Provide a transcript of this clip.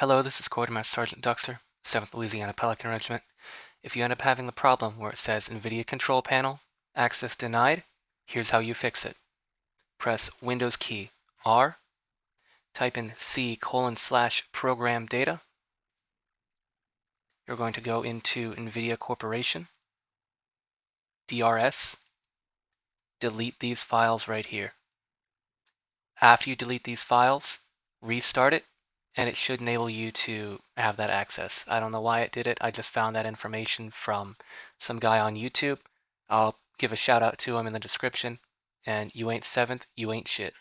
Hello, this is Quartermaster Sergeant Duxter, 7th Louisiana Pelican Regiment. If you end up having the problem where it says NVIDIA Control Panel, access denied, here's how you fix it. Press Windows key R, type in C:/program data. You're going to go into NVIDIA Corporation, DRS, delete these files right here. After you delete these files, restart it, and it should enable you to have that access. I don't know why it did it. I just found that information from some guy on YouTube. I'll give a shout out to him in the description. And you ain't 7th, you ain't shit.